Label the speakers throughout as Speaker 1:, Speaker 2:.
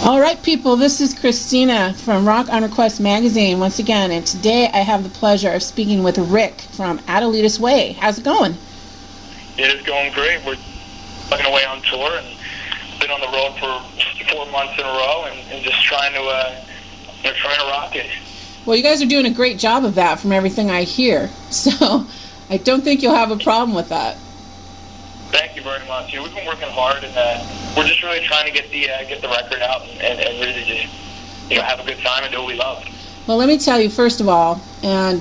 Speaker 1: All right, people, this is Christina from Rock on Request magazine once again, and today I have the pleasure of speaking with Rick from Adelitas Way. How's it going?
Speaker 2: It is going great. We're plugging away on tour and been on the road for 4 months in a row and just trying to rock it.
Speaker 1: Well, you guys are doing a great job of that from everything I hear, so I don't think you'll have a problem with that.
Speaker 2: Thank you very much. We've been working hard, and we're just really trying to get the record out and really just have a good time and do what we love.
Speaker 1: Well, let me tell you first of all, and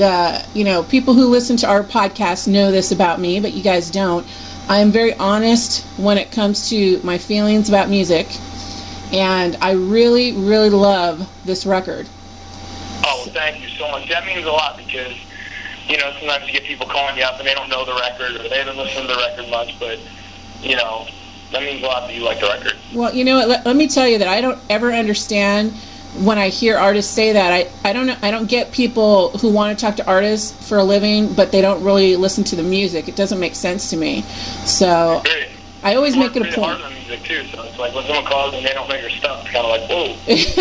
Speaker 1: people who listen to our podcast know this about me, but you guys don't. I am very honest when it comes to my feelings about music, and I really, really love this record.
Speaker 2: Oh, well, thank you so much. That means a lot because sometimes you get people calling you up and they don't know the record or they haven't listened to the record much, but, that means a lot that you like the record.
Speaker 1: Well, let me tell you that I don't ever understand when I hear artists say that. I don't get people who want to talk to artists for a living, but they don't really listen to the music. It doesn't make sense to me. So I always make it a point.
Speaker 2: Hard on music too, so it's like when someone calls and they don't know your stuff, it's kind of like, whoa.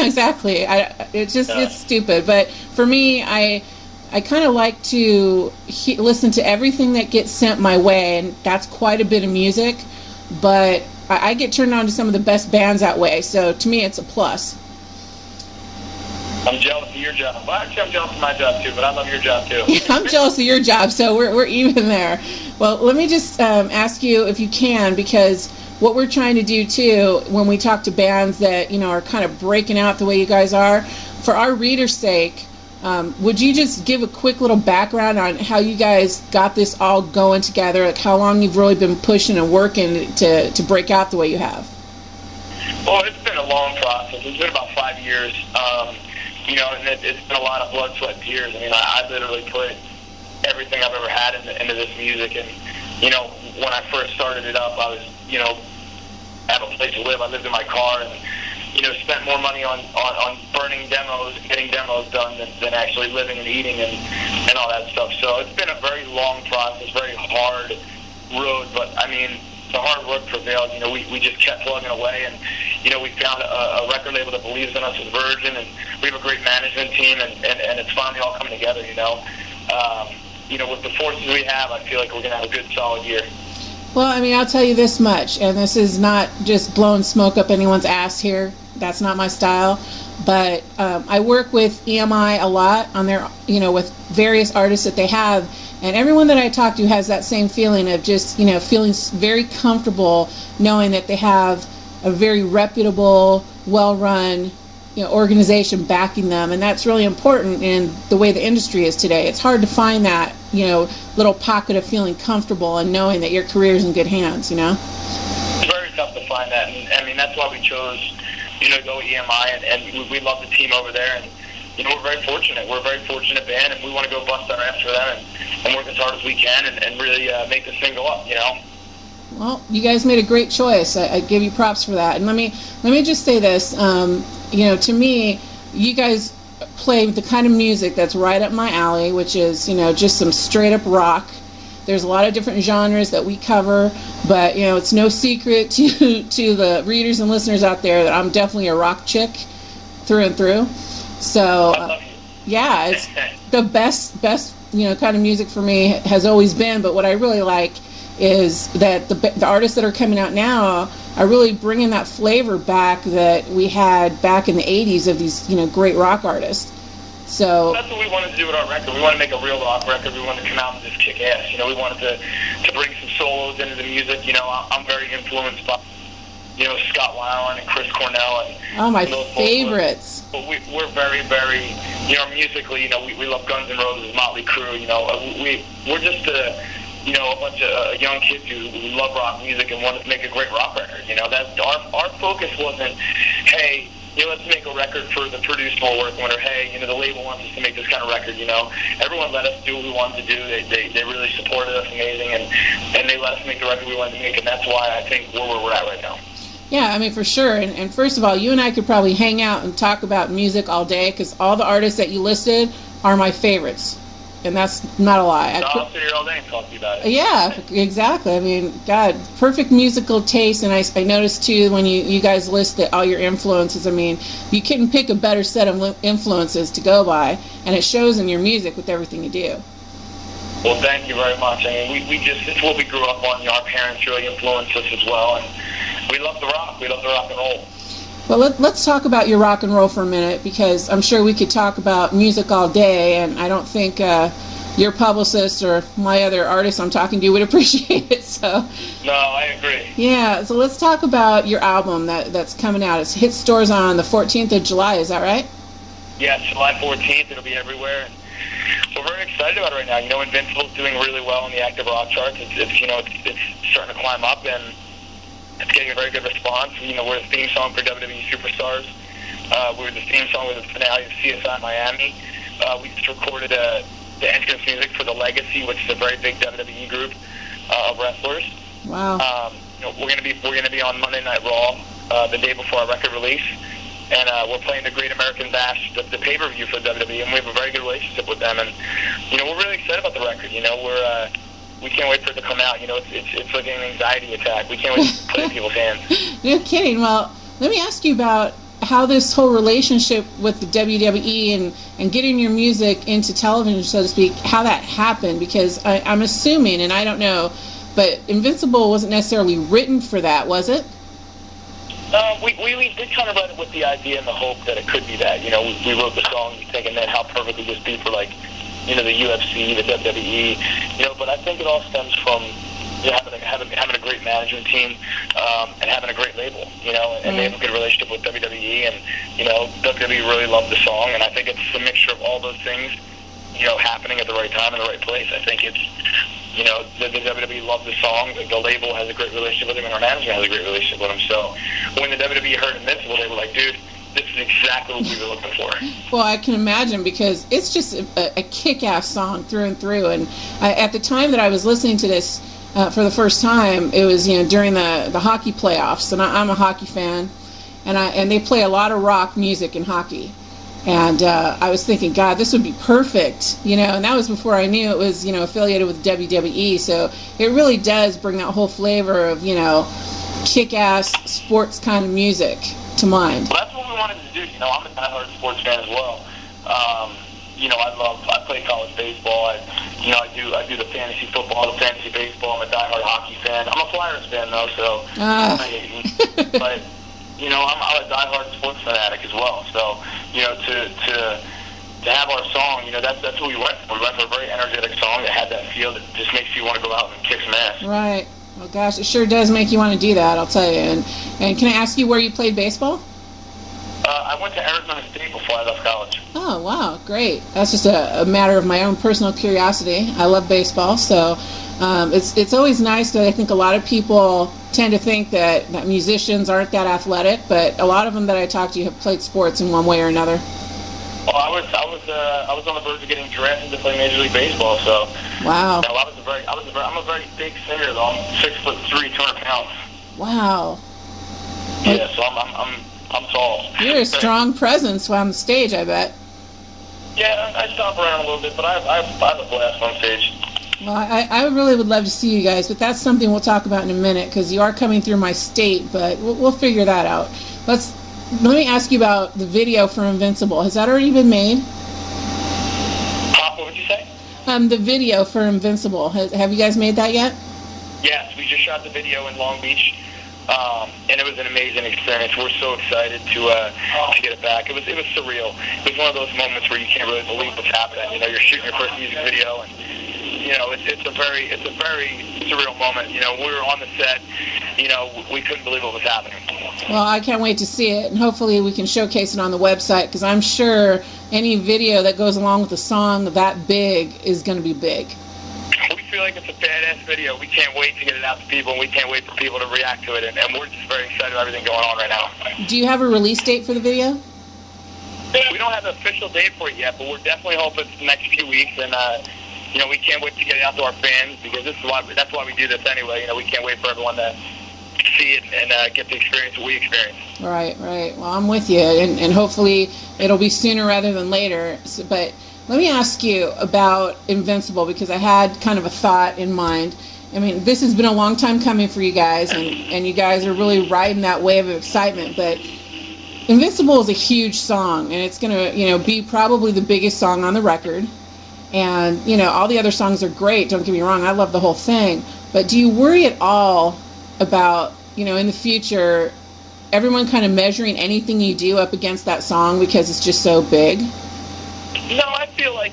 Speaker 1: Exactly. It's stupid. But for me, I kind of like to listen to everything that gets sent my way, and that's quite a bit of music, but I get turned on to some of the best bands that way, so to me it's a plus.
Speaker 2: I'm jealous of your job. Well, actually, I'm jealous of my job too, but I love your job too.
Speaker 1: I'm jealous of your job, so we're even there. Well, let me just ask you if you can, because what we're trying to do too when we talk to bands that are kind of breaking out the way you guys are, for our readers' sake, would you just give a quick little background on how you guys got this all going together, like how long you've really been pushing and working to break out the way you have?
Speaker 2: Well, it's been a long process. It's been about 5 years, and it's been a lot of blood, sweat, and tears. I mean, I literally put everything I've ever had into this music, and, when I first started it up, I was, have a place to live. I lived in my car and, spent more money on burning demos, getting demos done than actually living and eating and all that stuff. So it's been a very long process, very hard road, but I mean, the hard work prevailed. We just kept plugging away, and, we found a record label that believes in us as Virgin, and we have a great management team, and it's finally all coming together, with the forces we have, I feel like we're going to have a good, solid year.
Speaker 1: Well, I mean, I'll tell you this much, and this is not just blowing smoke up anyone's ass here. That's not my style. But I work with EMI a lot on their, with various artists that they have, and everyone that I talk to has that same feeling of just, feeling very comfortable knowing that they have a very reputable, well-run, organization backing them, and that's really important in the way the industry is today. It's hard to find that, little pocket of feeling comfortable and knowing that your career is in good hands,
Speaker 2: It's very tough to find that, and I mean, that's why we chose, to go with EMI, and we love the team over there, and, we're very fortunate. We're a very fortunate band, and we want to go bust our ass for them and work as hard as we can and really make this thing go up,
Speaker 1: Well, you guys made a great choice. I give you props for that. And let me just say this. To me, you guys play the kind of music that's right up my alley, which is, just some straight up rock. There's a lot of different genres that we cover, but, it's no secret to the readers and listeners out there that I'm definitely a rock chick through and through. So, yeah, it's the best, kind of music for me has always been. But what I really like is that the artists that are coming out now are really bringing that flavor back that we had back in the 80s of these, great rock artists. So
Speaker 2: that's what we wanted to do with our record. We wanted to make a real rock record. We wanted to come out and just kick ass. We wanted to bring some solos into the music. I'm very influenced by, Scott Weiland and Chris Cornell. And
Speaker 1: my favorites.
Speaker 2: But we're very, very, musically, we love Guns N' Roses, Motley Crue. We're just a bunch of young kids who love rock music and wanted to make a great rock record. That our focus wasn't, hey, let's make a record for the producer we're working with, or hey, the label wants us to make this kind of record. Everyone let us do what we wanted to do. They really supported us amazing, and they let us make the record we wanted to make, and that's why I think where we're at right now.
Speaker 1: Yeah, I mean, for sure. And first of all, you and I could probably hang out and talk about music all day, because all the artists that you listed are my favorites. and that's not a lie.
Speaker 2: I'll sit here all day and talk to you about it.
Speaker 1: Yeah, exactly. I mean, God, perfect musical taste. And I noticed too when you guys list all your influences. I mean, you couldn't pick a better set of influences to go by, and it shows in your music with everything you do.
Speaker 2: Well, thank you very much. I mean, it's what we grew up on. Our parents really influenced us as well, and we love the rock. We love the rock and roll.
Speaker 1: Well, let's talk about your rock and roll for a minute, because I'm sure we could talk about music all day, and I don't think your publicist or my other artists I'm talking to would appreciate it. So.
Speaker 2: No, I agree.
Speaker 1: Yeah, so let's talk about your album that's coming out. It's hit stores on the 14th of July, is that right?
Speaker 2: Yes, July 14th. It'll be everywhere. And we're very excited about it right now. Invincible's doing really well in the active rock charts. It's starting to climb up, and it's getting a very good response. We're the theme song for WWE Superstars. We're the theme song with the finale of CSI Miami. We just recorded the entrance music for The Legacy, which is a very big WWE group of wrestlers.
Speaker 1: Wow.
Speaker 2: We're gonna be on Monday Night Raw the day before our record release, and we're playing the Great American Bash, the pay-per-view for WWE, and we have a very good relationship with them. And we're really excited about the record. We can't wait for it to come out. It's like an anxiety attack. We can't wait to play in people's hands.
Speaker 1: No kidding. Well, let me ask you about how this whole relationship with the WWE and getting your music into television, so to speak, how that happened, because I'm assuming, and I don't know, but Invincible wasn't necessarily written for that, was it?
Speaker 2: We did kind of write it with the idea and the hope that it could be that. We wrote the song thinking that how perfect would this be for, like, the UFC, the WWE, but I think it all stems from having a great management team and having a great label, and they have a good relationship with WWE, and WWE really loved the song, and I think it's a mixture of all those things, happening at the right time in the right place. I think it's, the WWE loved the song, the label has a great relationship with him, and our management has a great relationship with him. So when the WWE heard Invincible, they were like, dude, this is exactly what we were looking for.
Speaker 1: Well, I can imagine, because it's just a kick-ass song through and through. And at the time that I was listening to this for the first time, it was during the hockey playoffs, and I'm a hockey fan, and they play a lot of rock music in hockey. And I was thinking, God, this would be perfect, and that was before I knew it was, affiliated with WWE. So it really does bring that whole flavor of, kick-ass sports kind of music to mind.
Speaker 2: Well, that's what we wanted to do. I'm a diehard sports fan as well. I play college baseball. I do the fantasy football, the fantasy baseball. I'm a diehard hockey fan. I'm a Flyers fan though, so but I'm a diehard sports fanatic as well. So to have our song, that's what we went for. We went for a very energetic song that had that feel that just makes you want to go out and kick some ass.
Speaker 1: Right. Well, gosh, it sure does make you want to do that, I'll tell you. And can I ask you where you played baseball?
Speaker 2: I went to Arizona State before I left college.
Speaker 1: Oh, wow, great. That's just a matter of my own personal curiosity. I love baseball, so it's always nice, because I think a lot of people tend to think that musicians aren't that athletic, but a lot of them that I talk to have played sports in one way or another.
Speaker 2: Well, I was on the verge of getting drafted to play Major League Baseball, so
Speaker 1: wow.
Speaker 2: I'm a very big singer though. I'm 6'3", 200 pounds.
Speaker 1: Wow.
Speaker 2: Yeah, so I'm tall.
Speaker 1: You're a strong presence on the stage, I bet.
Speaker 2: Yeah, I stomp around a little bit, but I have a blast on stage.
Speaker 1: Well, I really would love to see you guys, but that's something we'll talk about in a minute, because you are coming through my state, but we'll figure that out. Let me ask you about the video for Invincible. Has that already been made?
Speaker 2: What would you say?
Speaker 1: The video for Invincible. Have you guys made that yet?
Speaker 2: Yes, we just shot the video in Long Beach, and it was an amazing experience. We're so excited to get it back. It was surreal. It was one of those moments where you can't really believe what's happening. You're shooting your first music video, and it's a very surreal moment. We were on the set. We couldn't believe what was happening.
Speaker 1: Well, I can't wait to see it, and hopefully we can showcase it on the website, because I'm sure any video that goes along with a song that big is going to be big.
Speaker 2: We feel like it's a badass video. We can't wait to get it out to people, and we can't wait for people to react to it, and we're just very excited about everything going on right now.
Speaker 1: Do you have a release date for the video?
Speaker 2: We don't have an official date for it yet, but we're definitely hoping it's the next few weeks, and we can't wait to get it out to our fans, because that's why we do this anyway. We can't wait for everyone to see it and get the experience that we experience.
Speaker 1: Right. Well, I'm with you, and hopefully it'll be sooner rather than later. But Let me ask you about Invincible, because I had kind of a thought in mind. I mean, this has been a long time coming for you guys, and you guys are really riding that wave of excitement. But Invincible is a huge song, and it's going to, be probably the biggest song on the record. And, all the other songs are great. Don't get me wrong. I love the whole thing. But do you worry at all about, in the future, everyone kind of measuring anything you do up against that song because it's just so big?
Speaker 2: No, I feel like,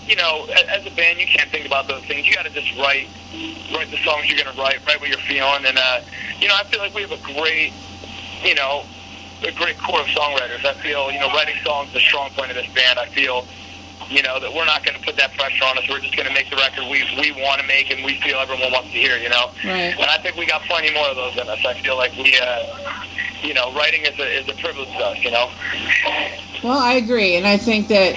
Speaker 2: as a band, you can't think about those things. You got to just write the songs you're going to write what you're feeling. And, I feel like we have a great core of songwriters. I feel, writing songs is a strong point of this band. I feel, that we're not going to put that pressure on us. We're just going to make the record we want to make and we feel everyone wants to hear,
Speaker 1: Right.
Speaker 2: And I think we got plenty more of those in us. I feel like we, writing is a privilege to us,
Speaker 1: Well, I agree, and I think that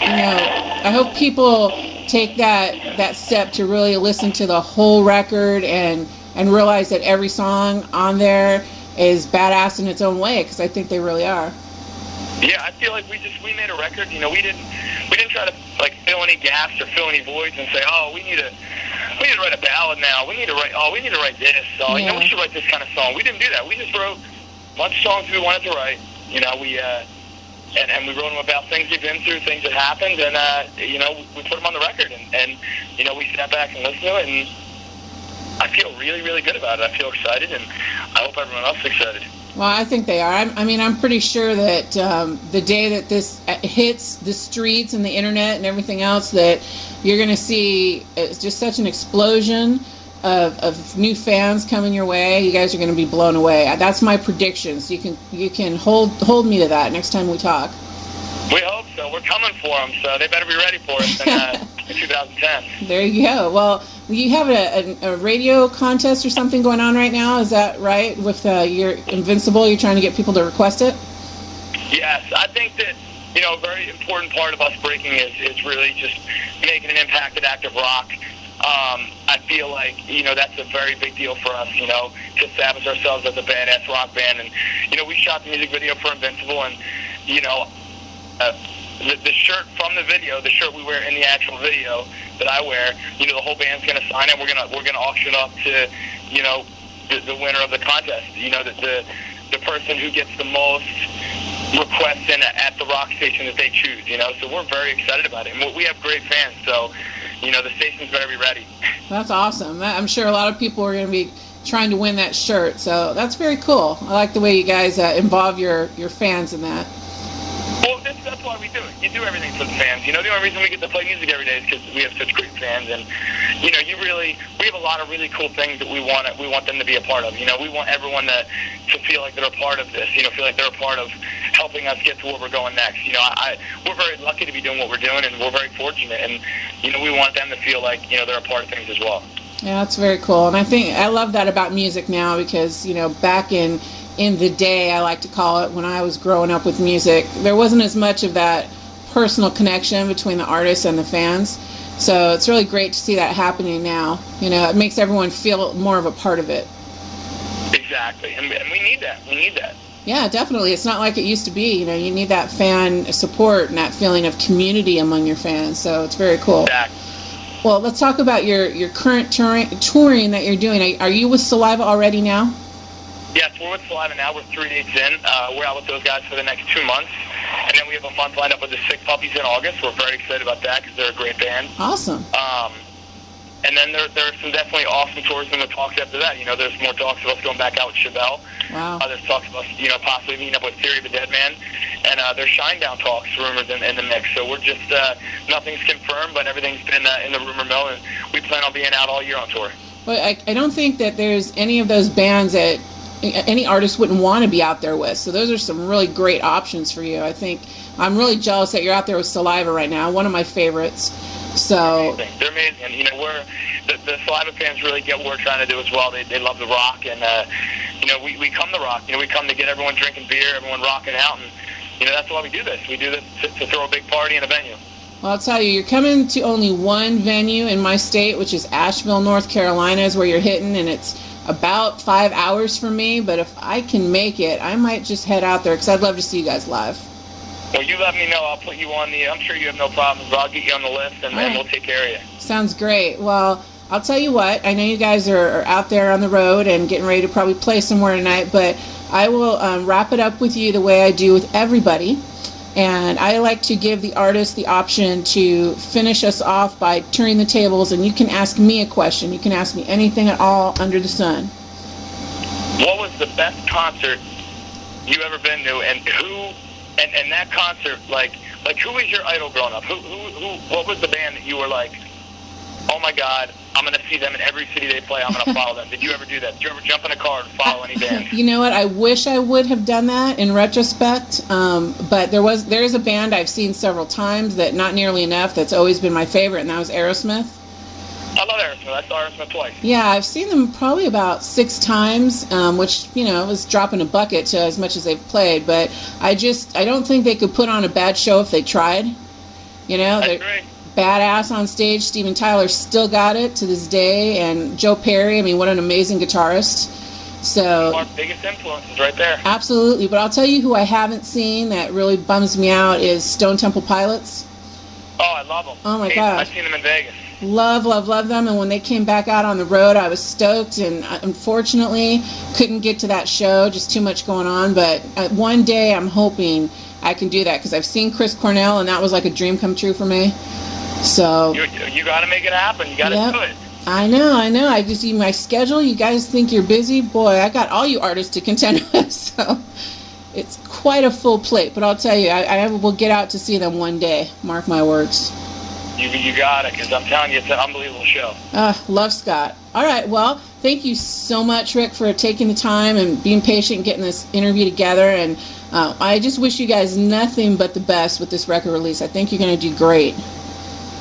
Speaker 1: I hope people take that step to really listen to the whole record and realize that every song on there is badass in its own way, because I think they really are.
Speaker 2: Yeah, I feel like we made a record. We didn't try to fill any gaps or fill any voids and say, oh, we need to write a ballad now. We need to write this. So we should write this kind of song. We didn't do that. We just wrote a bunch of songs we wanted to write. We and we wrote them about things we've been through, things that happened, and we put them on the record, and we sat back and listened to it, and I feel really, really good about it. I feel excited, and I hope everyone else is excited.
Speaker 1: Well, I think they are. I'm pretty sure that the day that this hits the streets and the internet and everything else, that you're going to see just such an explosion of new fans coming your way. You guys are going to be blown away. That's my predictions. You can hold me to that next time we talk.
Speaker 2: We hope so. We're coming for them, so they better be ready for us in 2010.
Speaker 1: There you go. Well, you have a radio contest or something going on right now. Is that right? With your Invincible, you're trying to get people to request it?
Speaker 2: Yes. I think that, a very important part of us breaking is really just making an impact at Active Rock. I feel like, that's a very big deal for us, to establish ourselves as a badass rock band. And, we shot the music video for Invincible, and, the shirt from the video, the shirt we wear in the actual video that I wear, the whole band's going to sign it. We're going to auction up to, the winner of the contest. The person who gets the most requests in at the rock station that they choose. So we're very excited about it. And we have great fans, so the station's better be ready.
Speaker 1: That's awesome. I'm sure a lot of people are going to be trying to win that shirt, so that's very cool. I like the way you guys involve your fans in that.
Speaker 2: Well, that's why we do it. You do everything for the fans. The only reason we get to play music every day is because we have such great fans, and we have a lot of really cool things that we want them to be a part of. We want everyone to feel like they're a part of this. Feel like they're a part of helping us get to where we're going next. We're very lucky to be doing what we're doing, and we're very fortunate, and we want them to feel like they're a part of things as well.
Speaker 1: Yeah, that's very cool, and I love that about music now, because back in the day, I like to call it, when I was growing up with music, there wasn't as much of that personal connection between the artists and the fans. So it's really great to see that happening now. It makes everyone feel more of a part of it.
Speaker 2: Exactly, and we need that. We need that.
Speaker 1: Yeah, definitely. It's not like it used to be. You need that fan support and that feeling of community among your fans. So it's very cool.
Speaker 2: Exactly.
Speaker 1: Well, let's talk about your current touring that you're doing. Are you with Saliva already now?
Speaker 2: Yes, we're with Saliva now. We're 3 dates in. We're out with those guys for the next 2 months. And then we have a month lined up with the Sick Puppies in August. We're very excited about that because they're a great band.
Speaker 1: Awesome.
Speaker 2: And then there are some definitely awesome tours in the talks after that. There's more talks of us going back out with Chevelle.
Speaker 1: Wow.
Speaker 2: There's talks of us, possibly meeting up with Theory of a Dead Man. And there's Shinedown talks, rumors in the mix. So we're just, nothing's confirmed, but everything's been in the rumor mill. And we plan on being out all year on tour.
Speaker 1: Well, I don't think that there's any of those bands that any artist wouldn't want to be out there with. So those are some really great options for you. I think I'm really jealous that you're out there with Saliva right now, one of my favorites. So
Speaker 2: they're amazing. And we're the Saliva fans really get what we're trying to do as well. They love the rock, and we come to rock. We come to get everyone drinking beer, everyone rocking out, and that's why we do this. We do this to throw a big party in a venue.
Speaker 1: Well, I'll tell you, you're coming to only one venue in my state, which is Asheville, North Carolina, is where you're hitting, and it's about 5 hours from me. But if I can make it, I might just head out there because I'd love to see you guys live.
Speaker 2: Well, you let me know. I'll put you on I'm sure you have no problems, but I'll get you on the list, and then we'll take care of you.
Speaker 1: Sounds great. Well, I'll tell you what. I know you guys are out there on the road and getting ready to probably play somewhere tonight, but I will wrap it up with you the way I do with everybody. And I like to give the artist the option to finish us off by turning the tables, and you can ask me a question. You can ask me anything at all under the sun.
Speaker 2: What was the best concert you ever been to, and who? And that concert, like who was your idol growing up? Who? What was the band that you were like, oh my God, I'm going to see them in every city they play. I'm going to follow them. Did you ever do that? Did you ever jump in a car and follow any band?
Speaker 1: You know what? I wish I would have done that in retrospect. But there is a band I've seen several times that not nearly enough. That's always been my favorite, and that was Aerosmith.
Speaker 2: I love Aerosmith. I saw Aerosmith twice.
Speaker 1: Yeah, I've seen them probably about 6 times, which, was dropping a bucket to as much as they've played. But I don't think they could put on a bad show if they tried. They're badass on stage. Steven Tyler still got it to this day. And Joe Perry, what an amazing guitarist. So
Speaker 2: our biggest influences right there.
Speaker 1: Absolutely. But I'll tell you who I haven't seen that really bums me out is Stone Temple Pilots.
Speaker 2: Oh, I love them.
Speaker 1: Oh, my gosh.
Speaker 2: I've seen them in Vegas.
Speaker 1: Love them, and when they came back out on the road, I was stoked, and unfortunately couldn't get to that show, just too much going on, but one day I'm hoping I can do that, because I've seen Chris Cornell, and that was like a dream come true for me. So
Speaker 2: you got to make it happen. You got to do it.
Speaker 1: I know. I just see my schedule. You guys think you're busy? Boy, I got all you artists to contend with, so it's quite a full plate, but I'll tell you, I will get out to see them one day, mark my words.
Speaker 2: You got it, because I'm telling you, it's an unbelievable show.
Speaker 1: Love Scott. All right, well, thank you so much, Rick, for taking the time and being patient and getting this interview together. And I just wish you guys nothing but the best with this record release. I think you're going to do great.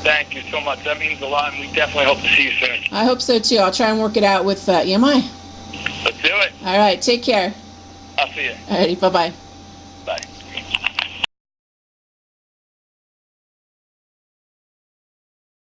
Speaker 2: Thank you so much. That means a lot, and we definitely hope to see you soon.
Speaker 1: I hope so, too. I'll try and work it out with EMI.
Speaker 2: Let's do it.
Speaker 1: All right, take care.
Speaker 2: I'll see you.
Speaker 1: All righty, bye-bye.